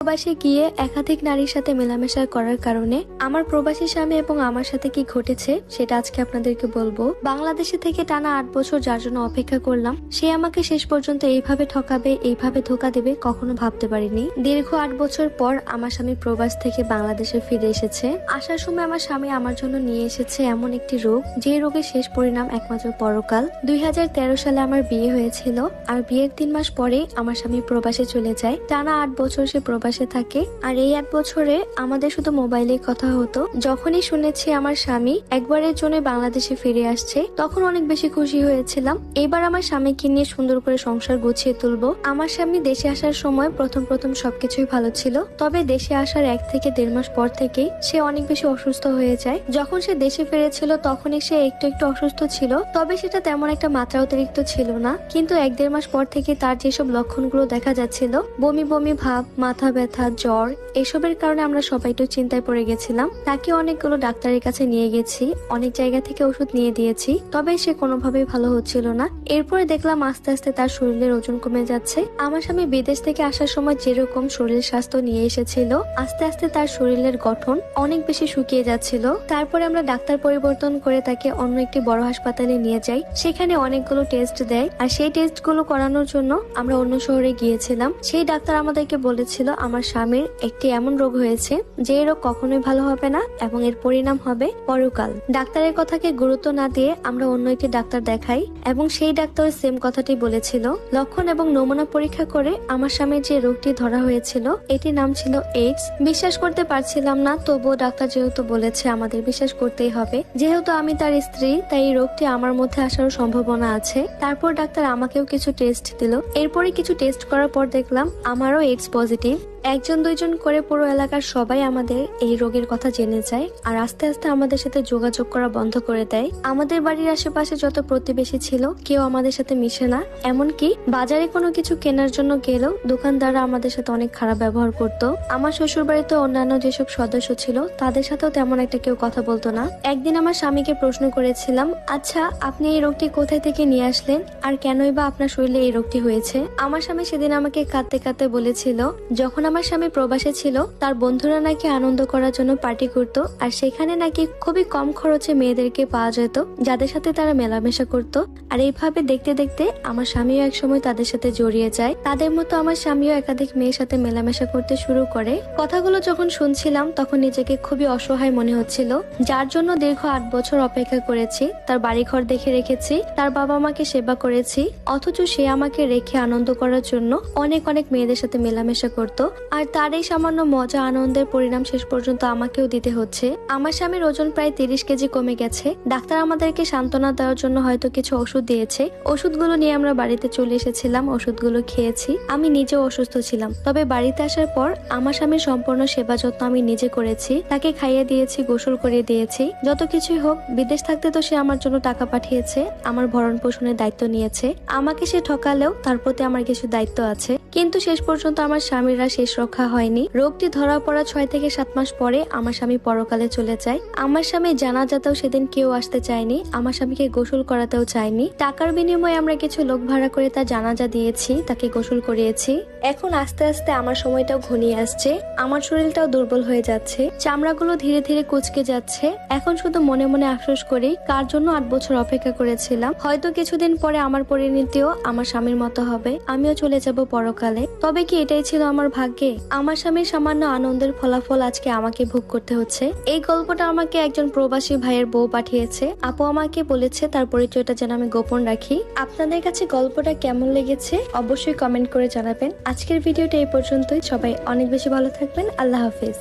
প্রবাসে গিয়ে একাধিক নারীর সাথে মেলামেশা করার কারণে আমার প্রবাসী স্বামী এবং আমার সাথে কি ঘটেছে সেটা আজকে আপনাদেরকে বলবো। বাংলাদেশে থেকে টানা 8 বছর যার জন্য অপেক্ষা করলাম, সে আমাকে শেষ পর্যন্ত এইভাবে ঠকাবে, এইভাবে ধোকা দেবে কখনো ভাবতে পারিনি। দীর্ঘ 8 বছর পর আমার স্বামী প্রবাস থেকে বাংলাদেশে ফিরে এসেছে। আসার সময় আমার স্বামী আমার জন্য নিয়ে এসেছে এমন একটি রোগ, যে রোগের শেষ পরিণাম একমাত্র পরকাল। 2013 সালে আমার বিয়ে হয়েছিল, আর বিয়ের 3 মাস পরে আমার স্বামী প্রবাসে চলে যায়। টানা 8 বছর সে প্রবাসে থাকে, আর এই 8 বছরে আমাদের শুধু মোবাইলে কথা হতো। যখনই শুনেছি আমার স্বামী একবারের জন্য বাংলাদেশে ফিরে আসছে, তখন অনেক বেশি খুশি হয়েছিলাম। এবার আমার স্বামীকে নিয়ে সুন্দর করে সংসার গুছিয়ে তুলবো। আমার স্বামী দেশে আসার সময় প্রথম সবকিছুই ভালো ছিল, তবে দেশে আসার 1 থেকে 1.5 মাস পর থেকেই সে অনেক বেশি অসুস্থ হয়ে যায়। যখন সে দেশে ফিরেছিল তখনই সে একটু অসুস্থ ছিল, তবে সেটা তেমন একটা মাত্রা অতিরিক্ত ছিল না। কিন্তু 1-1.5 মাস পর থেকে তার যেসব লক্ষণগুলো দেখা যাচ্ছিল, বমি বমি ভাব, মাথা ব্যথা, জ্বর, এসবের কারণে আমরা সবাই একটু চিন্তায় পড়ে গেছিলাম। তাকে অনেকগুলো ডাক্তারের কাছে নিয়ে গেছি, অনেক জায়গা থেকে ওষুধ নিয়ে দিয়েছি, তবে সে কোনোভাবেই ভালো হচ্ছিল না। এরপরে দেখলাম আস্তে আস্তে তার শরীরের ওজন কমে যাচ্ছে। আমার স্বামী বিদেশ থেকে আসার সময় যেরকম শরীর স্বাস্থ্য নিয়ে এসেছিল, আস্তে আস্তে তার শরীরের গঠন অনেক বেশি শুকিয়ে যাচ্ছিল। তারপরে আমরা ডাক্তার পরিবর্তন করে তাকে অন্য একটি বড় হাসপাতালে নিয়ে যাই। সেখানে অনেকগুলো টেস্ট দেয়, আর সেই টেস্টগুলো করানোর জন্য আমরা অন্য শহরে গিয়েছিলাম। সেই ডাক্তার আমাদেরকে বলেছিল আমার স্বামীর একটি এমন রোগ হয়েছে যে রোগ কখনোই ভালো হবে না এবং এর পরিণাম হবে পরকাল। ডাক্তারের কথাকে গুরুত্ব না দিয়ে আমরা অন্য একটি ডাক্তার দেখাই, এবং সেই ডাক্তার সেম কথাটি বলেছিল। লক্ষণ এবং নমুনা পরীক্ষা করে আমার স্বামীর যে রোগটি ধরা হয়েছিল, এটির নাম ছিল এইডস। বিশ্বাস করতে পারছিলাম না, তবুও ডাক্তার যেহেতু বলেছে আমাদের বিশ্বাস করতেই হবে। যেহেতু আমি তার স্ত্রী, তাই এই রোগটি আমার মধ্যে আসারও সম্ভাবনা আছে। তারপর ডাক্তার আমাকেও কিছু টেস্ট দিল। এরপরে কিছু টেস্ট করার পর দেখলাম আমারও এইডস পজিটিভ। 1-2 করে পুরো এলাকার সবাই আমাদের এই রোগের কথা জেনে যায়, আর আস্তে আস্তে আমাদের সাথে যোগাযোগ করা বন্ধ করে দেয়। আমাদের বাড়ির আশেপাশে যত প্রতিবেশী ছিল কেউ আমাদের সাথে মিশে না। এমনকি বাজারে কোনো কিছু কেনার জন্য গেলেও দোকানদাররা আমাদের সাথে অনেক খারাপ ব্যবহার করত। আমার শ্বশুর বাড়িতে অন্যান্য যেসব সদস্য ছিল তাদের সাথেও তেমন একটা কেউ কথা বলতো না। একদিন আমার স্বামীকে প্রশ্ন করেছিলাম, আচ্ছা আপনি এই রোগটি কোথায় থেকে নিয়ে আসলেন, আর কেনই বা আপনার শরীরে এই রোগটি হয়েছে? আমার স্বামী সেদিন আমাকে কাঁদতে কাঁদতে বলেছিল, যখন আমার স্বামী প্রবাসে ছিল তার বন্ধুরা নাকি আনন্দ করার জন্য পার্টি করত, আর সেখানে নাকি খুবই কম খরচে মেয়েদেরকে পাওয়া যেত যাদের সাথে তারা মেলামেশা করত। আর এইভাবে দেখতে দেখতে আমার স্বামীও একসময় তাদের সাথে জড়িয়ে যায়। তাদের মতো আমার স্বামীও একাধিক মেয়ের সাথে মেলামেশা করতে শুরু করে। কথাগুলো যখন শুনছিলাম তখন নিজেকে খুবই অসহায় মনে হচ্ছিল, যার জন্য দীর্ঘ 8 বছর অপেক্ষা করেছি। তার বাড়িঘর দেখে রেখেছি, তার বাবা মাকে সেবা করেছি, অথচ সে আমাকে রেখে আনন্দ করার জন্য অনেক মেয়েদের সাথে মেলামেশা করত। আর তার এই সামান্য মজা আনন্দের পরিণাম শেষ পর্যন্ত আমাকেও দিতে হচ্ছে। আমার স্বামীর ওজন প্রায় 30 কেজি কমে গেছে। ডাক্তার আমাদেরকে সান্ত্বনা দেওয়ার জন্য হয়তো কিছু ওষুধ দিয়েছে। ওষুধগুলো নিয়ে আমরা বাড়িতে চলে এসেছিলাম, ওষুধগুলো খেয়েছি। আমি নিজেও অসুস্থ ছিলাম, তবে বাড়িতে আসার পর আমার স্বামীর সম্পূর্ণ সেবা যত্ন আমি নিজে করেছি। তাকে খাইয়ে দিয়েছি, গোসল করিয়ে দিয়েছি। যত কিছুই হোক, বিদেশ থাকতে তো সে আমার জন্য টাকা পাঠিয়েছে, আমার ভরণ পোষণের দায়িত্ব নিয়েছে। আমাকে সে ঠকালেও তার প্রতি আমার কিছু দায়িত্ব আছে। কিন্তু শেষ পর্যন্ত আমার স্বামীরা শেষ রক্ষা হয়নি। রোগটি ধরা পড়া 6 থেকে 7 মাস পরে আমার স্বামী পরকালে চলে যায়। আমার স্বামী জানাজাতেও সেদিন কেউ আসতে চায়নি, আমার স্বামীকে গোসল করাতেও চায়নি। টাকার বিনিময়ে আমরা কিছু লোক ভাড়া করে তার জানাজা দিয়েছি, তাকে গোসল করিয়েছি। এখন আস্তে আস্তে আমার সময়টাও ঘনিয়ে আসছে, আমার শরীরটাও দুর্বল হয়ে যাচ্ছে, চামড়াগুলো ধীরে ধীরে কুঁচকে যাচ্ছে। এখন শুধু মনে মনে আফসোস করি, কার জন্য 8 বছর অপেক্ষা করেছিলাম। হয়তো কিছুদিন পরে আমার পরিণতিও আমার স্বামীর মতো হবে, আমিও চলে যাব পরকালে। তবে কি এটাই ছিল আমার ভাগ্যে? আমার স্বামীর সামান্য আনন্দের ফলাফল আজকে আমাকে ভোগ করতে হচ্ছে। এই গল্পটা আমাকে একজন প্রবাসী ভাইয়ের বউ পাঠিয়েছে। আপু আমাকে বলেছে তার পরিচয়টা যেন আমি গোপন রাখি। আপনাদের কাছে গল্পটা কেমন লেগেছে অবশ্যই কমেন্ট করে জানাবেন। আজকের ভিডিওটা এই পর্যন্তই। সবাই অনেক বেশি ভালো থাকবেন। আল্লাহ হাফেজ।